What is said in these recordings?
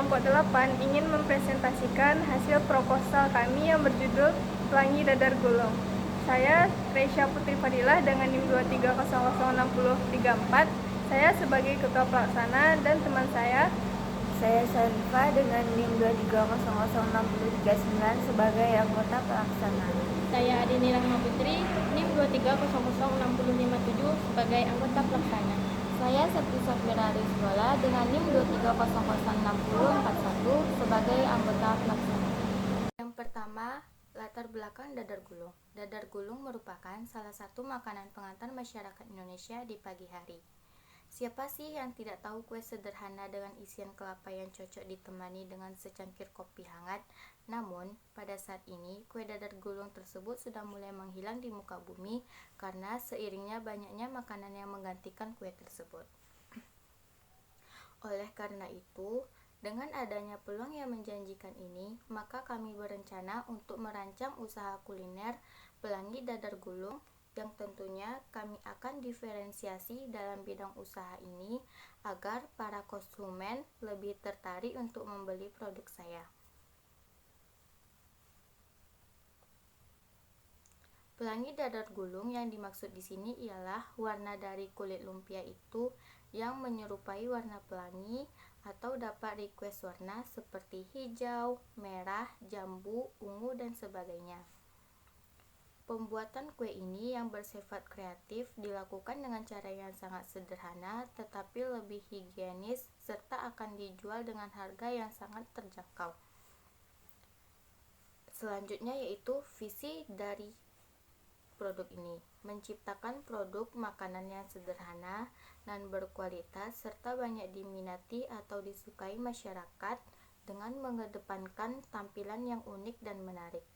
kelompok 8 ingin mempresentasikan hasil proposal kami yang berjudul Pelangi Dadar Gulung. Saya Reisha Putri Fadilah dengan NIM 2300634. Saya sebagai ketua pelaksana dan teman saya Syarifah dengan NIM 2300639 sebagai anggota pelaksana. Saya Adini Rahma Putri, NIM 2300657 sebagai anggota pelaksana. Saya Septi Safira Rizkola dengan NIM 2306041 sebagai anggota pelaksana. Yang pertama, latar belakang dadar gulung. Dadar gulung merupakan salah satu makanan pengantar masyarakat Indonesia di pagi hari. Siapa sih yang tidak tahu kue sederhana dengan isian kelapa yang cocok ditemani dengan secangkir kopi hangat? Namun, pada saat ini, kue dadar gulung tersebut sudah mulai menghilang di muka bumi karena seiringnya banyaknya makanan yang menggantikan kue tersebut. Oleh karena itu, dengan adanya peluang yang menjanjikan ini, maka kami berencana untuk merancang usaha kuliner Pelangi Dadar Gulung yang tentunya kami akan diferensiasi dalam bidang usaha ini agar para konsumen lebih tertarik untuk membeli produk saya. Pelangi dadar gulung yang dimaksud di sini ialah warna dari kulit lumpia itu yang menyerupai warna pelangi atau dapat request warna seperti hijau, merah, jambu, ungu, dan sebagainya. Pembuatan kue ini yang bersifat kreatif dilakukan dengan cara yang sangat sederhana tetapi lebih higienis serta akan dijual dengan harga yang sangat terjangkau. Selanjutnya yaitu visi dari produk ini, menciptakan produk makanan yang sederhana dan berkualitas serta banyak diminati atau disukai masyarakat dengan mengedepankan tampilan yang unik dan menarik.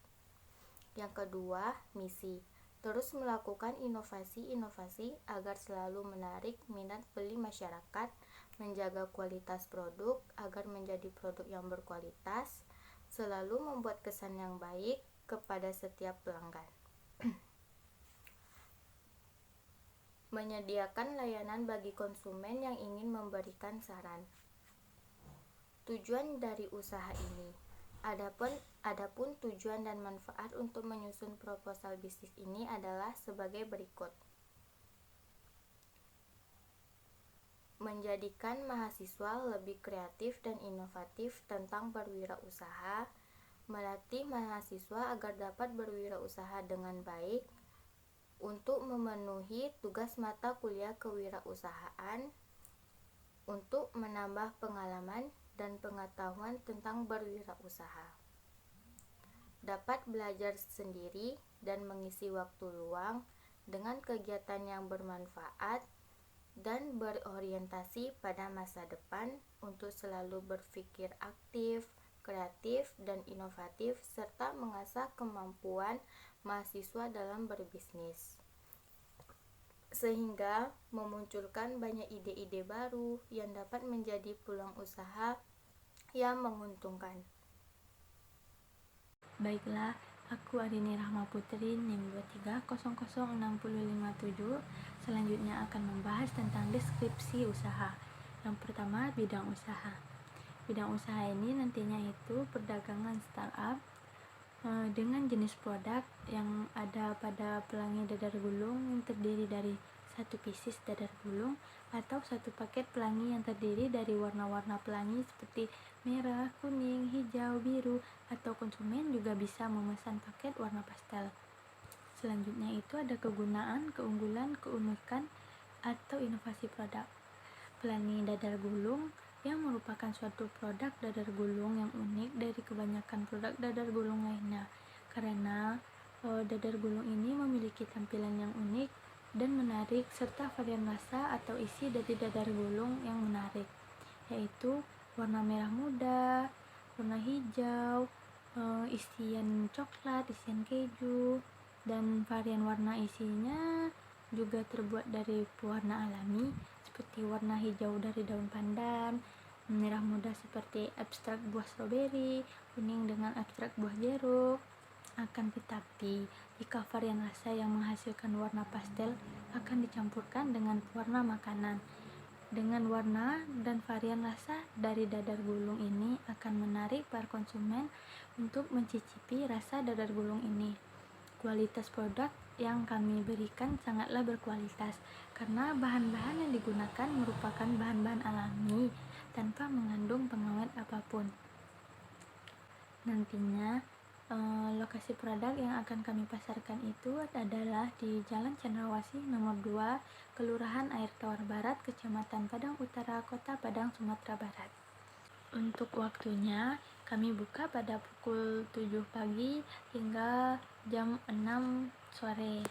Yang kedua, misi, terus melakukan inovasi-inovasi agar selalu menarik minat beli masyarakat, menjaga kualitas produk agar menjadi produk yang berkualitas, selalu membuat kesan yang baik kepada setiap pelanggan. Menyediakan layanan bagi konsumen yang ingin memberikan saran. Tujuan dari usaha ini. Adapun tujuan dan manfaat untuk menyusun proposal bisnis ini adalah sebagai berikut. Menjadikan mahasiswa lebih kreatif dan inovatif tentang berwirausaha, melatih mahasiswa agar dapat berwirausaha dengan baik, untuk memenuhi tugas mata kuliah kewirausahaan, untuk menambah pengalaman dan pengetahuan tentang berwirausaha. Dapat belajar sendiri dan mengisi waktu luang dengan kegiatan yang bermanfaat dan berorientasi pada masa depan untuk selalu berpikir aktif, kreatif, dan inovatif serta mengasah kemampuan mahasiswa dalam berbisnis. Sehingga memunculkan banyak ide-ide baru yang dapat menjadi peluang usaha yang menguntungkan. Baiklah, aku Adini Rahma Putri, NIM 2300657. Selanjutnya akan membahas tentang deskripsi usaha. Yang pertama, bidang usaha. Bidang usaha ini nantinya itu perdagangan startup dengan jenis produk yang ada pada pelangi dadar gulung yang terdiri dari satu pieces dadar gulung atau satu paket pelangi yang terdiri dari warna-warna pelangi seperti merah, kuning, hijau, biru, atau konsumen juga bisa memesan paket warna pastel. Selanjutnya itu ada kegunaan, keunggulan, keunikan, atau inovasi produk. Pelangi dadar gulung yang merupakan suatu produk dadar gulung yang unik dari kebanyakan produk dadar gulung lainnya karena dadar gulung ini memiliki tampilan yang unik dan menarik serta varian rasa atau isi dari dadar gulung yang menarik, yaitu warna merah muda, warna hijau, isian coklat, isian keju, dan varian warna isinya juga terbuat dari pewarna alami seperti warna hijau dari daun pandan, merah muda seperti ekstrak buah stroberi, kuning dengan ekstrak buah jeruk. Akan tetapi, jika varian rasa yang menghasilkan warna pastel akan dicampurkan dengan pewarna makanan, Dengan warna dan varian rasa dari dadar gulung ini akan menarik para konsumen untuk mencicipi rasa dadar gulung ini. Kualitas produk yang kami berikan sangatlah berkualitas karena bahan-bahan yang digunakan merupakan bahan-bahan alami tanpa mengandung pengawet apapun. Nantinya lokasi produk yang akan kami pasarkan itu adalah di Jalan Cendrawasih nomor 2, Kelurahan Air Tawar Barat, Kecamatan Padang Utara, Kota Padang, Sumatera Barat. Untuk waktunya, kami buka pada pukul 7 pagi hingga jam 6 sore.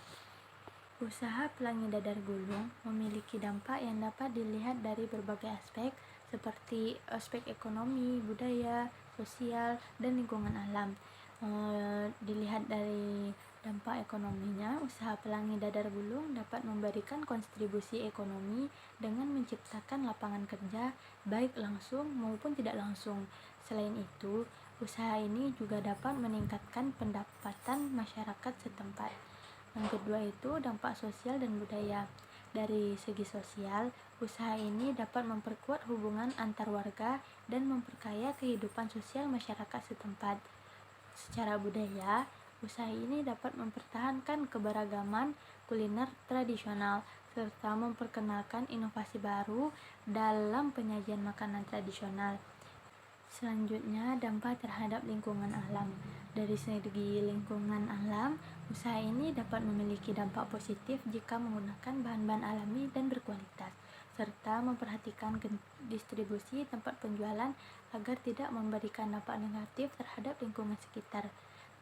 Usaha pelangi dadar gulung memiliki dampak yang dapat dilihat dari berbagai aspek seperti aspek ekonomi, budaya, sosial, dan lingkungan alam. Dilihat dari dampak ekonominya, usaha pelangi dadar gulung dapat memberikan kontribusi ekonomi dengan menciptakan lapangan kerja baik langsung maupun tidak langsung. Selain itu, usaha ini juga dapat meningkatkan pendapatan masyarakat setempat. Yang kedua itu dampak sosial dan budaya. Dari segi sosial, usaha ini dapat memperkuat hubungan antar warga dan memperkaya kehidupan sosial masyarakat setempat. Secara budaya, usaha ini dapat mempertahankan keberagaman kuliner tradisional serta memperkenalkan inovasi baru dalam penyajian makanan tradisional. Selanjutnya, dampak terhadap lingkungan alam. Dari segi lingkungan alam, usaha ini dapat memiliki dampak positif jika menggunakan bahan-bahan alami dan berkualitas, serta memperhatikan distribusi tempat penjualan agar tidak memberikan dampak negatif terhadap lingkungan sekitar.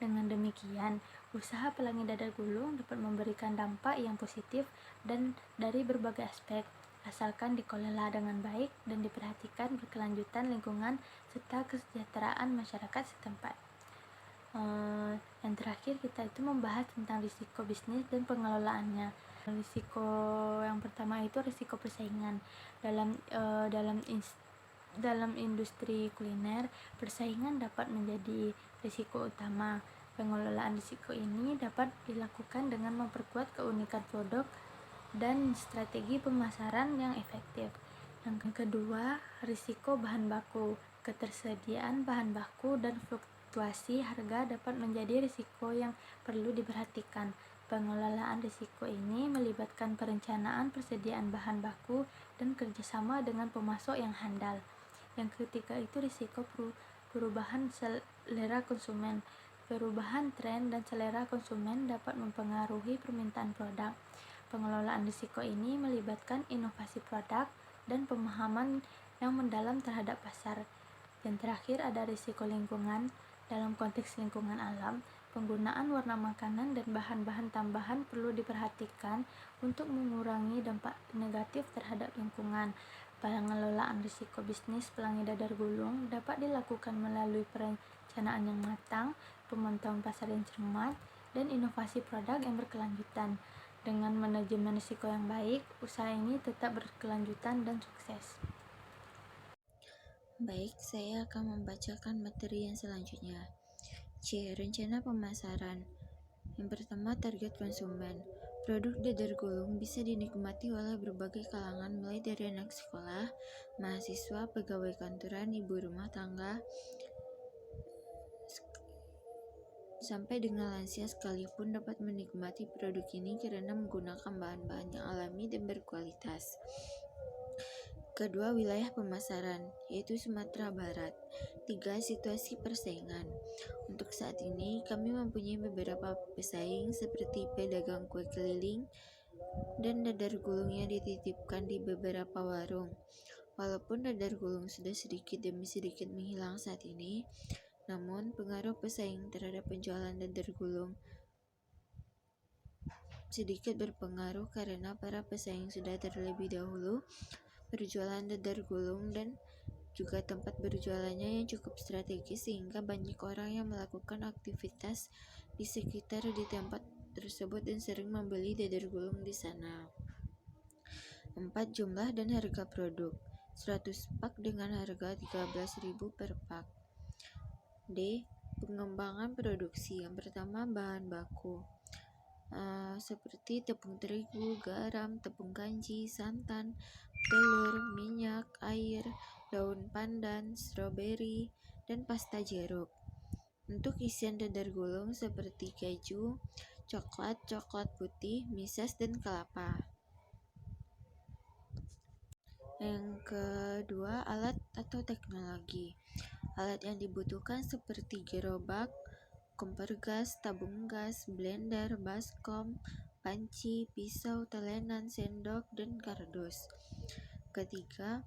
Dengan demikian, usaha pelangi dadar gulung dapat memberikan dampak yang positif dan dari berbagai aspek, asalkan dikelola dengan baik dan diperhatikan berkelanjutan lingkungan serta kesejahteraan masyarakat setempat. Yang terakhir, kita itu membahas tentang risiko bisnis dan pengelolaannya. Risiko yang pertama itu risiko persaingan. Dalam industri kuliner, persaingan dapat menjadi risiko utama. Pengelolaan risiko ini dapat dilakukan dengan memperkuat keunikan produk dan strategi pemasaran yang efektif. Yang kedua, risiko bahan baku. Ketersediaan bahan baku dan fluktuasi harga dapat menjadi risiko yang perlu diperhatikan. Pengelolaan risiko ini melibatkan perencanaan persediaan bahan baku dan kerjasama dengan pemasok yang handal. Yang ketiga itu risiko perubahan selera konsumen. Perubahan tren dan selera konsumen dapat mempengaruhi permintaan produk. Pengelolaan risiko ini melibatkan inovasi produk dan pemahaman yang mendalam terhadap pasar. Yang terakhir ada risiko lingkungan. Dalam konteks lingkungan alam, penggunaan warna makanan dan bahan-bahan tambahan perlu diperhatikan untuk mengurangi dampak negatif terhadap lingkungan. Pengelolaan risiko bisnis pelangi dadar gulung dapat dilakukan melalui perencanaan yang matang, pemantauan pasar yang cermat, dan inovasi produk yang berkelanjutan. Dengan manajemen risiko yang baik, usaha ini tetap berkelanjutan dan sukses. Baik, saya akan membacakan materi yang selanjutnya. C. Rencana pemasaran. Yang pertama, target konsumen. Produk dadar gulung bisa dinikmati oleh berbagai kalangan mulai dari anak sekolah, mahasiswa, pegawai kantoran, ibu rumah tangga, sampai dengan lansia sekalipun dapat menikmati produk ini karena menggunakan bahan-bahan yang alami dan berkualitas. Kedua, wilayah pemasaran, yaitu Sumatera Barat. 3. Situasi persaingan. Untuk saat ini, kami mempunyai beberapa pesaing seperti pedagang kue keliling dan dadar gulung yang dititipkan di beberapa warung. Walaupun dadar gulung sudah sedikit demi sedikit menghilang saat ini, namun pengaruh pesaing terhadap penjualan dadar gulung sedikit berpengaruh karena para pesaing sudah terlebih dahulu berjualan dadar gulung dan juga tempat berjualannya yang cukup strategis sehingga banyak orang yang melakukan aktivitas di sekitar di tempat tersebut dan sering membeli dadar gulung di sana. 4. Jumlah dan harga produk. 100 pak dengan harga 13.000 per pak. D. Pengembangan produksi. Yang pertama, bahan baku. Seperti tepung terigu, garam, tepung kanji, santan, telur, minyak, air, daun pandan, stroberi, dan pasta jeruk. Untuk isian dadar gulung seperti keju, coklat, coklat putih, mises, dan kelapa. Yang kedua, alat atau teknologi. Alat yang dibutuhkan seperti gerobak, kompor gas, tabung gas, blender, baskom, panci, pisau, telenan, sendok, dan kardus. Ketiga,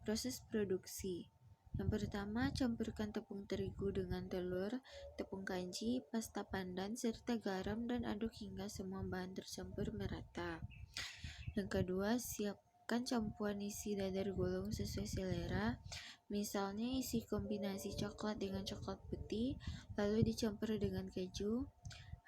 proses produksi. Yang pertama, campurkan tepung terigu dengan telur, tepung kanji, pasta pandan, serta garam dan aduk hingga semua bahan tercampur merata. Yang kedua, siapkan campuran isi dadar gulung sesuai selera. Misalnya isi kombinasi coklat dengan coklat putih, lalu dicampur dengan keju.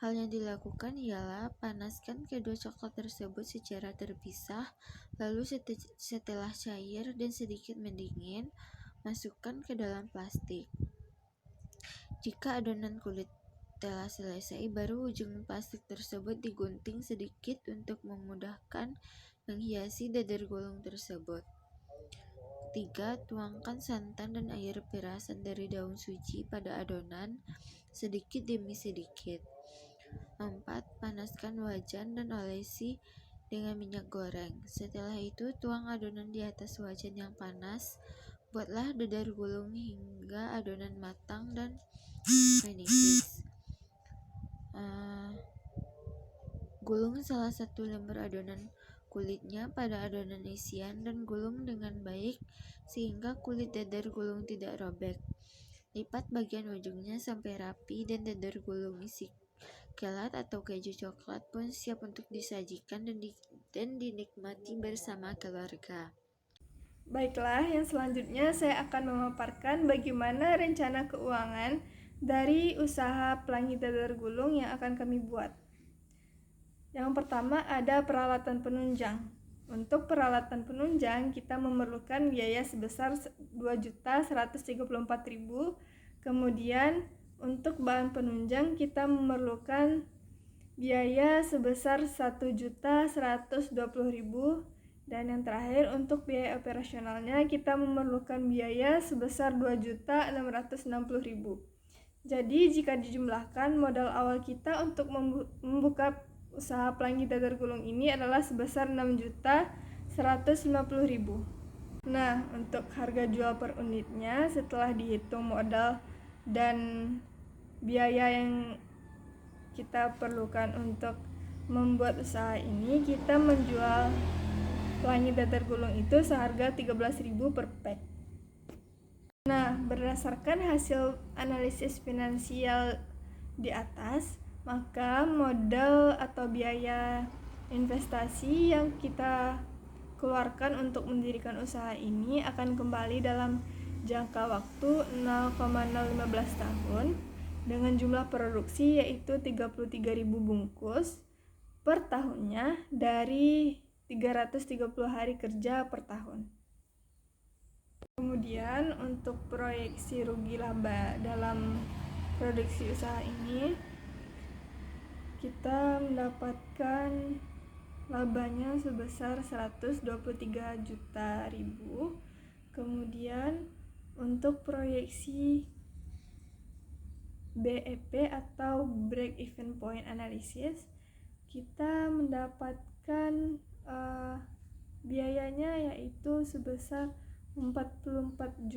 Hal yang dilakukan ialah panaskan kedua coklat tersebut secara terpisah, lalu setelah cair dan sedikit mendingin, masukkan ke dalam plastik. Jika adonan kulit telah selesai, baru ujung plastik tersebut digunting sedikit untuk memudahkan menghiasi dadar gulung tersebut. 3. Tuangkan santan dan air perasan dari daun suji pada adonan sedikit demi sedikit. 4. Panaskan wajan dan olesi dengan minyak goreng. Setelah itu, tuang adonan di atas wajan yang panas. Buatlah dadar gulung hingga adonan matang dan menipis. Gulung salah satu lembar adonan kulitnya pada adonan isian dan gulung dengan baik sehingga kulit dadar gulung tidak robek. Lipat bagian ujungnya sampai rapi dan dadar gulung isi kelat atau keju coklat pun siap untuk disajikan dan dinikmati bersama keluarga. Baiklah, yang selanjutnya saya akan memaparkan bagaimana rencana keuangan dari usaha pelangi dadar gulung yang akan kami buat. Yang pertama ada peralatan penunjang. Untuk peralatan penunjang kita memerlukan biaya sebesar 2.134.000. Kemudian untuk bahan penunjang kita memerlukan biaya sebesar 1.120.000. Dan yang terakhir untuk biaya operasionalnya kita memerlukan biaya sebesar 2.660.000. Jadi jika dijumlahkan modal awal kita untuk membuka usaha pelangi dadar gulung ini adalah sebesar 6.150.000. Nah, untuk harga jual per unitnya setelah dihitung modal dan biaya yang kita perlukan untuk membuat usaha ini, kita menjual pelangi dadar gulung itu seharga 13.000 per pack. Nah, berdasarkan hasil analisis finansial di atas, maka modal atau biaya investasi yang kita keluarkan untuk mendirikan usaha ini akan kembali dalam jangka waktu 0,015 tahun dengan jumlah produksi yaitu 33.000 bungkus per tahunnya dari 330 hari kerja per tahun. Kemudian untuk proyeksi rugi laba dalam produksi usaha ini, kita mendapatkan labanya sebesar 123 juta ribu. Kemudian untuk proyeksi BEP atau break even point analysis, kita mendapatkan biayanya yaitu sebesar 44.333.000.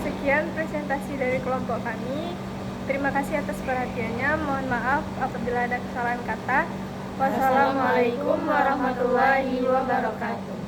Sekian presentasi dari kelompok kami. Terima kasih atas perhatiannya. Mohon maaf apabila ada kesalahan kata. Wassalamualaikum warahmatullahi wabarakatuh.